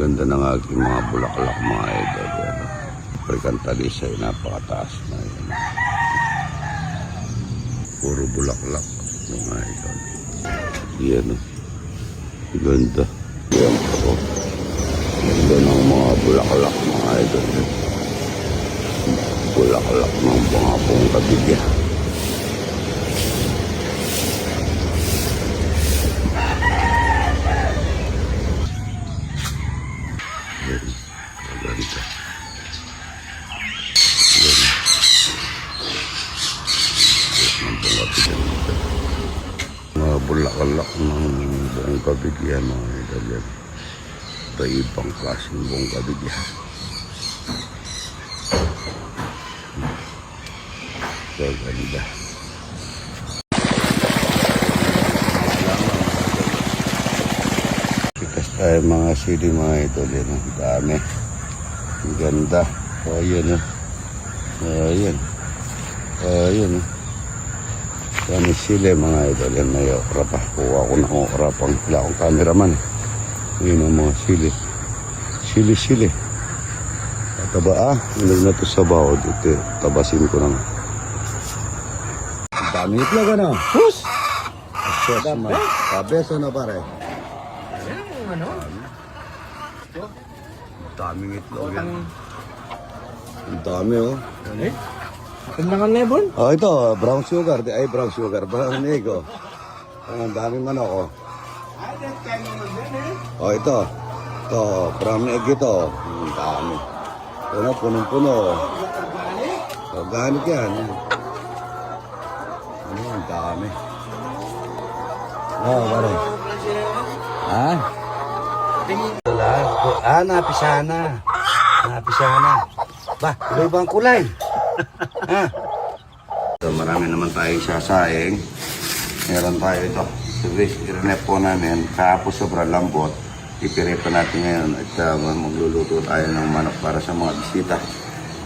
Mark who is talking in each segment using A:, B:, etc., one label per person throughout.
A: Ganda ng aking mga bulaklak mga idol. African talisay, napakataas na yun. Puro bulaklak mga idol. Yan o. Ganda. Yan po. Ganda ng mga bulaklak mga idol. Bulaklak ng mga pungkabigya. Ganda. Mga bulaklak ng buong kabigyan mga idol. Ito ibang klaseng buong kabigyan. So ganda. Kitas tayo mga sili mga idol. Ang dami. Ang ganda. O yun o. Ayan. Ayan o. Kami sili mga idol. Yan may okra pa. Kuha ko ng okra pang wala akong cameraman. Yun ang mga sili. Sili-sili. Taba ilag na ito sa bawod. Ito, tabasin ko lang. Ang dami itlog ano? Hus! Asyos man. Kabeso na pare.
B: Ano?
A: Ang daming itlog yan. Ang dami oh.
B: Eh? Kandangan level?
A: Oh ito, brown sugar. Ay brown sugar. Brown egg oh. Ang daming manok oh. Oh ito. Ito, brown egg ito. Ang dami. Ito na, punong-puno. Organic yan. Ano, ang dami. Oh, pare. Ha? Napisana. Napisana. Ba, iba ang kulay. Ha? So, marami naman tayong sasaing. Meron tayo ito. I-renep po namin. Kahapos sobrang lambot. Ipirepa natin ngayon at magluluto tayo ng manok para sa mga bisita.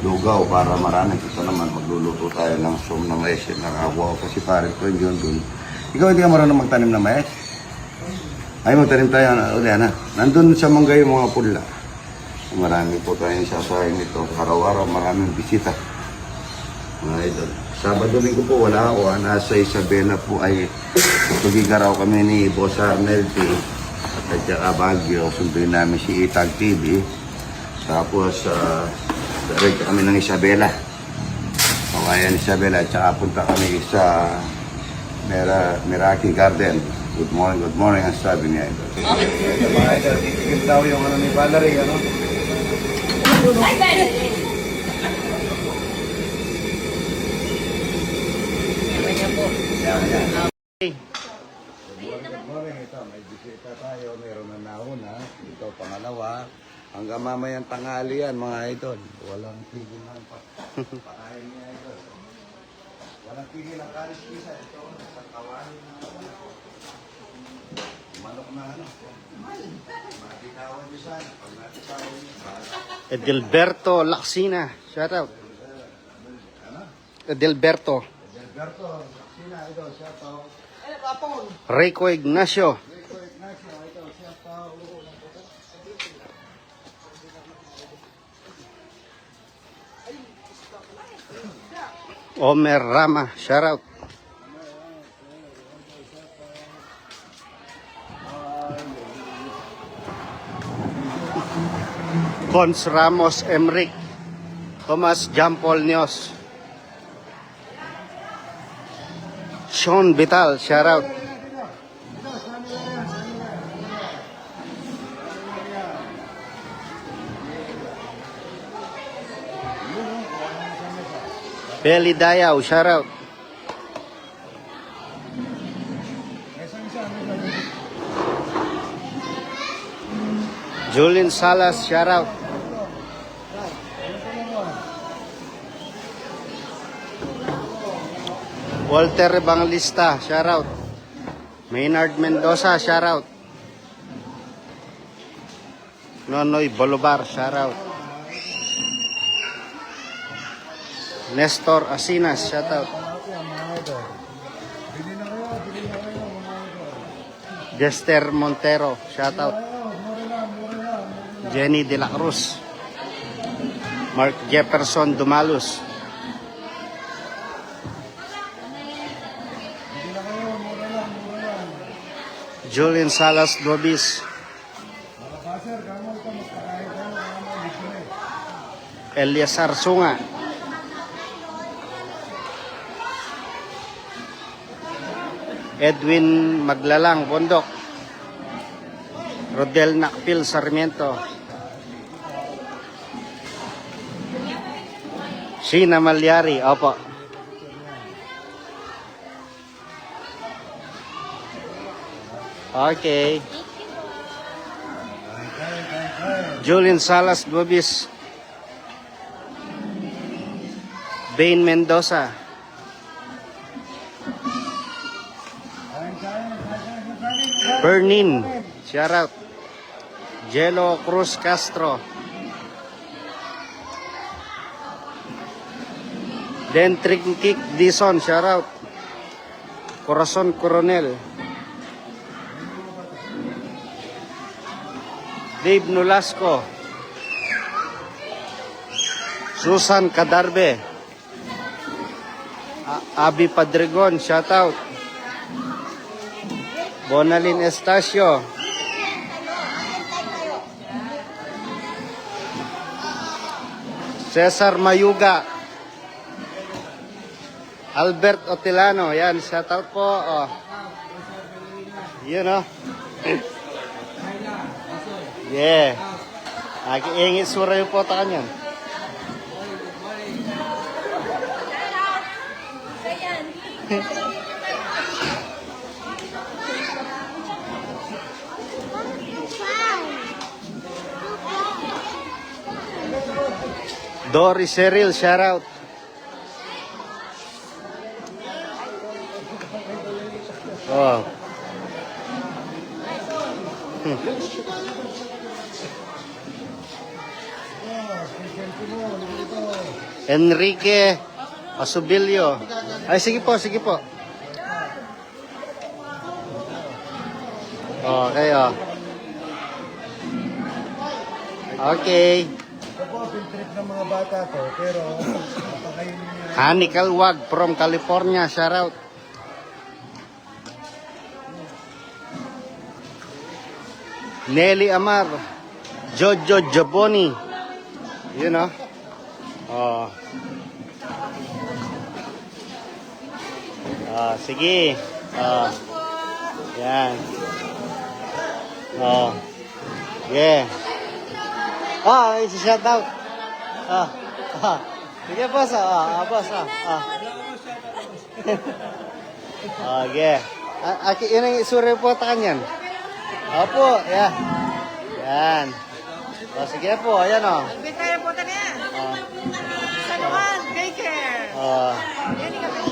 A: Lugaw para marami. Ito naman magluluto tayo ng som ng mais. Nakakuha ko kasi parang ko yun dun. Ikaw hindi ka marunong magtanim ng mais? Ay magtanim tayo uli na. Nandun sa mangga yung mga pula. Marami po tayong sasahin ito. Araw-araw maraming bisita. Mga idol. Sabado-Linggo po wala ako. Nasa Isabela po ay tugigaraw kami ni Boss Arnel T. At saka Baguio, sunduin namin si Itag TV. Tapos, direct kami ng Isabela. O kaya Isabela, at saka punta kami sa Meraki Garden. Good morning, ang sabi niya. Ito mga idol, titigil daw yung ano ni Valerie, ano? Good morning. Ito, may bisita tayo. Meron na nauna. Ito, pangalawa. Hanggang mamayang tanghali yan, mga idol. Walang tigil ng pakain niya, idol. Walang tigil ng kalis-kisa. Ito, sa kawain na manok na ano. Matitawan niyo sana. Pag natitawan niyo,
B: Edelberto Laksina. Shout out. Edelberto.
A: Alberto, sina idol, shout out.
B: Rico Ignacio. Omer Rama. Shout out. Cons Ramos Emric. Thomas Jampol Nios. Sean Vital, shout out. Belly Dayaw, shout out. Julian Salas, shout out. Walter Evangelista, shout out. Maynard Mendoza, shout out. Nonoy Bolivar, shout out. Nestor Asinas, shout out. Jester Montero, shout out. Jenny De La Cruz. Mark Jefferson Dumalos. Julian Salas Dobis. Eliasar Sunga. Edwin Maglalang Bondok. Rodel Nakpil Sarmiento. Sheena Malyari, opo. Okay. Julian Salas Bobis. Bain Mendoza. Bernin, shout out. Jello Cruz Castro. Dentrick Kick Dison, shout out. Corazon Coronel. Dave Nolasco. Susan Cadarbe. Abi Padregon, shout out. Bonalyn Estacio. Cesar Mayuga. Albert Otilano, yan, shout out po. Oh. Yun, oh. Yeah. Nag-iingit sura yung pota kanyan. Dory Cheryl, shout out. Oh. Enrique Asubilio. Ay, sige po, sige po. Okay, oh. Okay.
C: Ito po, field trip ng mga bata to, pero napakainin niya.
B: Hani Kalwag from California, shout out. Nelly Amar, Jojo Jaboni. You know? Oh. Sige. Yan. Yeah. Shout out. Sige, boss. Boss. Yeah. Yun ang isuri po ta kanyan. Opo, yeah. Yan. Sige po, ayan o.
D: Albitayo po tayo yan. Sa naman, daycare. Yan yung kami.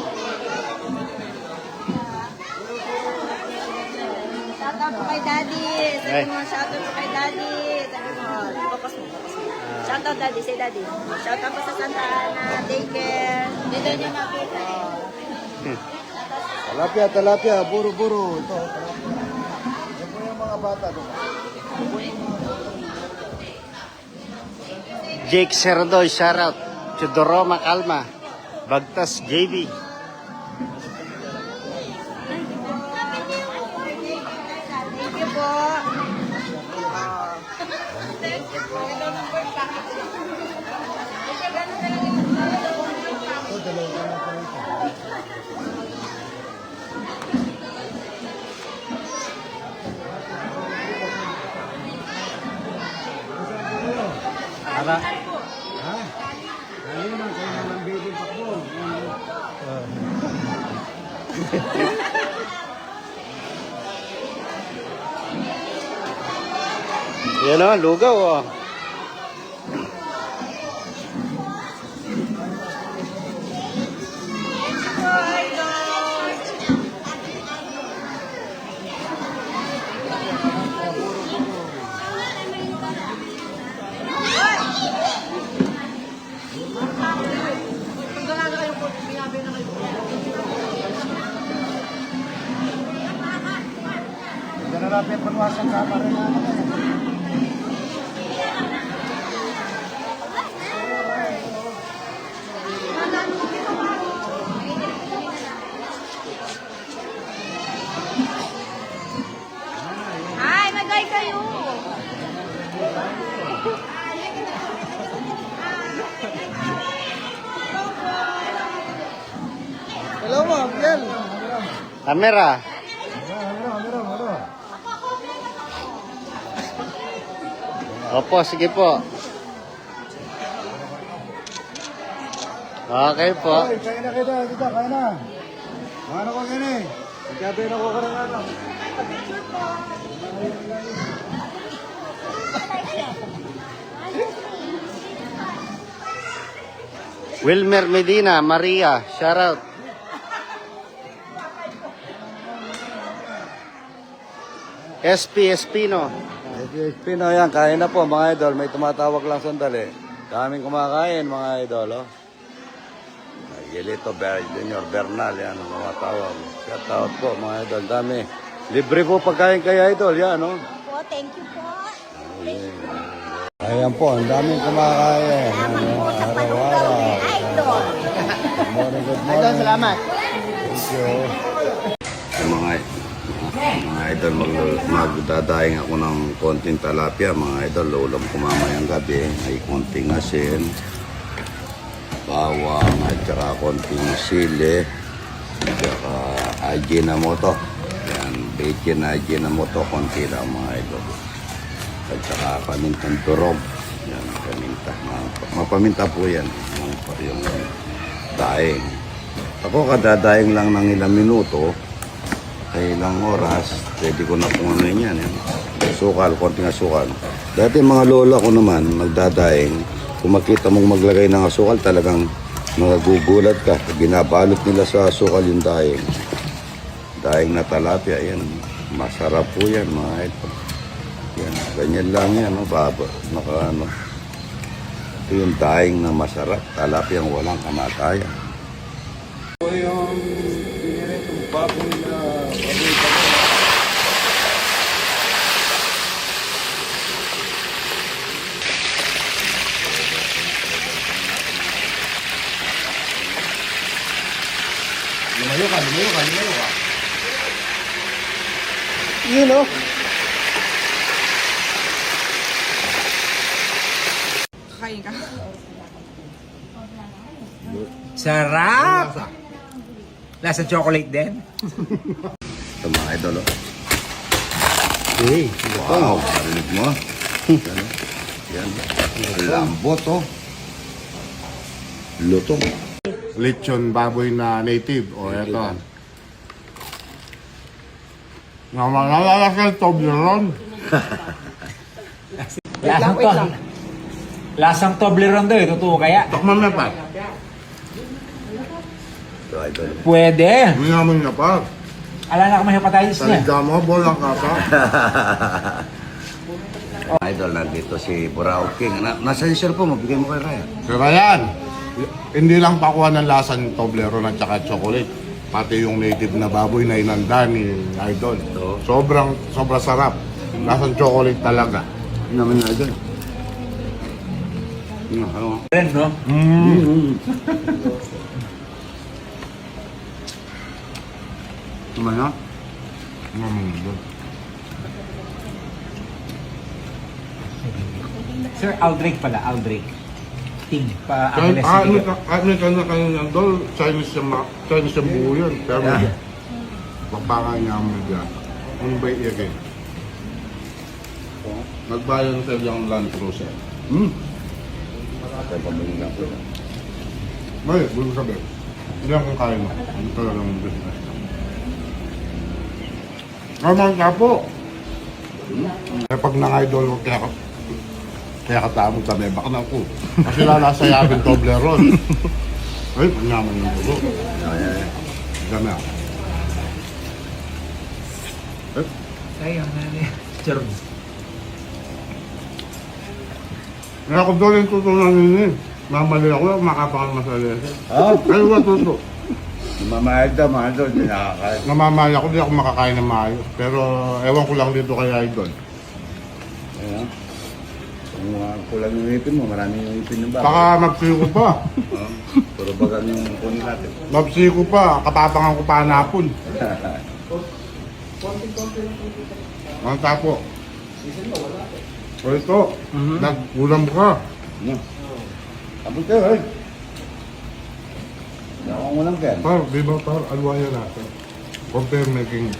D: Shoutout po kay Daddy. Sabi mo, shoutout po kay Daddy. Sabi mo, focus mo. Shoutout Daddy, say Daddy. Shoutout po sa Santa Ana, daycare. Dito niyo makita eh.
C: Talapia, buro. Ito, talapia. Yan po yung mga bata doon.
B: Jake Serdoy, shout out. Chudoro Macalma. Bagtas JB.
D: Thank you po.
C: Ito, dalawa na po ito.
B: Ara.
C: Ha? Ayun naman, kayo naman baby pakbong.
B: Yan o, lugaw o.
C: Hindi na natin panwasang kamara na.
B: Camera.
C: Meron.
B: Opo, sige po. Okay po.
C: Ay, kaya na kita, kaya na. Ano ko gini? Ikabi na ko karang ano.
B: Wilmer Medina, Maria, shout out. SP Espino.
A: Pino yan, kain na po mga idol. May tumatawag lang sandali. Daming kumakain mga idol. Oh. Yelito Junior Bernal yan ang tumatawag. Shout out po mga idol. Dami. Libre po pagkain kay idol yan. Oh.
D: Po, thank you po.
A: Ayan po, ang daming kumakain.
D: Po sa palugaw ni Idol.
A: Good morning, good morning.
B: Idol, salamat.
A: Thank you. Mga idol, magdadaing ako ng konting talapia. Mga idol, ulam ko mamayang gabi. May konting asin, bawang, at saka konting sili, at saka ajinomoto. Yan, bacon na ajinomoto, konti lang mga idol. At saka pamintang turog. Yan, paminta. Mapaminta po yan. Yung daing. Ako kadadaing lang ng ilang minuto. Ay ilang oras, pwede ko na kung ano yan. Sukal, konting asukal. Dati mga lola ko naman, nagdadaing. Kung makita mong maglagay ng asukal, talagang magagugulat ka. Binabalot nila sa asukal yung daing. Daing na talapia, yan. Masarap po yan, mga ito. Yan, ganyan lang yan, no? Baba, ano. Ito yung daing na masarap. Talapia ang walang kamatayan. Ito yung piniritong baboy na
C: Lumayo ka.
B: Yun o.
E: Kakain ka. Sarap! Lasa chocolate din.
A: Ito mga idol, oh. Hey, wow, marinig mo. Ano? Yan. Lambot, oh. Lutong.
C: Lechon baboy na native. O, eto. Namalalakal Toblerone.
E: Lasang Toblerone daw eh. Totoo kaya?
C: Takman mo pa.
A: Ito, idol.
E: Pwede.
C: Hindi naman nga pa.
E: Ala na kami hepatitis niya.
C: Taliga mo, bolang ka pa.
A: Idol, nandito si Burao King. Nasa yung cellphone mo, bigay mo kay Ryan.
C: Pero yan, hindi lang pakuha ng lasa ng Toblerone at saka chocolate. Pati yung native na baboy na inanda ni Idol.
A: Oo.
C: Sobrang sarap. Lasang chocolate talaga.
A: Ano naman yung idol? Ano?
E: Ren, no?
A: Naman, no?
E: Sir, Aldrich pala. Aldrich. Ting.
C: Kahit may kanya-kanya ng dol, Chinese yung buo yun. Pero magpaka niya mo dyan. Ang bay iyan. Nagbayan sa yung Land Cruiser.
A: Ito, pamilya lang po.
C: May, gusto sabi. Hindi akong kaya mo. Ano talaga ng business. Naman ka po. Eh pag nang-idol mo, kaya katamong kami, baka na ako. Kasi lalasayabing Toblerone. Ay, panyaman yung dulo.
A: Ayan.
C: Dami ako.
E: Ayun, nani. Charot.
C: Kaya ako doon yung tutunan nini. Mamali ako, makapangan masali.
A: Ah,
C: Ay, wala tuto.
A: mamahal daw, mga idol, hindi nakakain.
C: Namamali ako, di ako makakain ng maayos. Pero ewan ko lang dito kay Idol.
A: Ayan. Kung kulang yung ipin mo, marami yung ipin ng baka.
C: Baka magsiko pa.
A: Puro bagang yung kunin natin.
C: Magsiko pa, katapangan ko pa hanapon. Ang tapo. O ito, nagkulam ka.
A: Ano? Abot kayo, eh. Nakakang walang kaya.
C: Par, di ba par, alwaya natin. compare making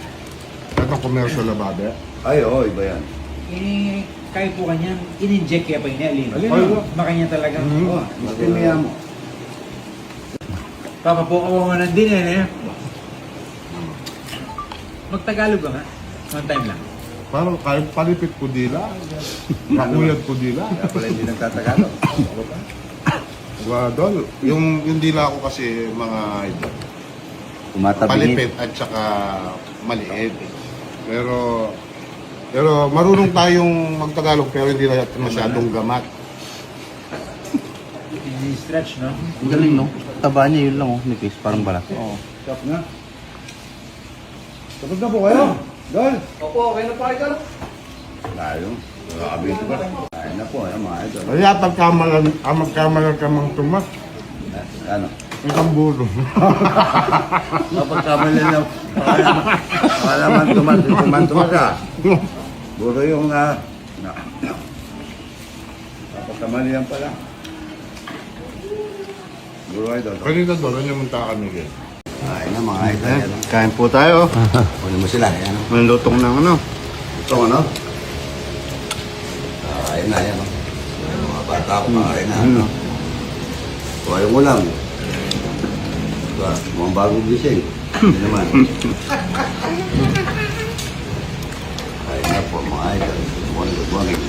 C: itong commercial na babe.
A: Ay, oo, iba yan.
E: Eh, kahit po kanya, in-inject kaya pa ini alin.
C: Ay,
E: Makanya talaga.
C: Mhm.
A: Oo, mapimiya mo.
E: Papapukaw nga din eh. Magtagalog ka nga. One time lang.
C: Parang kahit palipit ko dila, makuyad ko dila.
A: Kaya pala hindi nagtatagalog.
C: Dol, yung dila ko kasi mga ito, palipit at saka maliit. Pero marunong tayong magtagalog pero hindi na masyadong gamat.
E: I-stretch, no?
B: Ang galing, no? Taba niya yun lang, oh. Nipis, parang balat.
A: Oo, stop na. Tapos na po kayo. Dol.
B: Opo, okay na pa kayo.
A: Tayo. Nakabito ka. Kain na po, ayan mga idol.
C: Kaya magkamalan ka mang tumas,
A: Ano?
C: isang bulo.
A: Kapag kamali na, akala man tumas ka. Buro yung, kapag kamali yan pala. Buro idol.
C: Kanina doon, ano yung munta kami kayo?
A: Kain na mga idol. Ayan.
B: Kain po tayo.
A: Kunin mo sila. Ayan.
B: Manlutong ng ano.
A: Ito ano? Kain na yan. Yung mga bata ko kain na. Ano? O yung ulam. Diba? Mga bagong gising. Hindi naman. Kain na po mga idol. Good morning.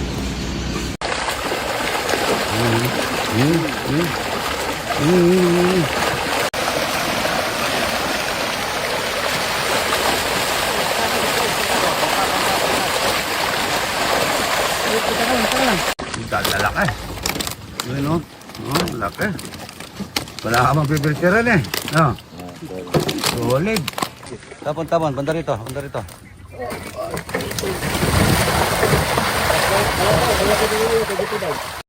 A: Lalaki. Yun o. Oh, laki. Wala ka mapipirtiran eh. No? Solid. Tapon. Banda rito.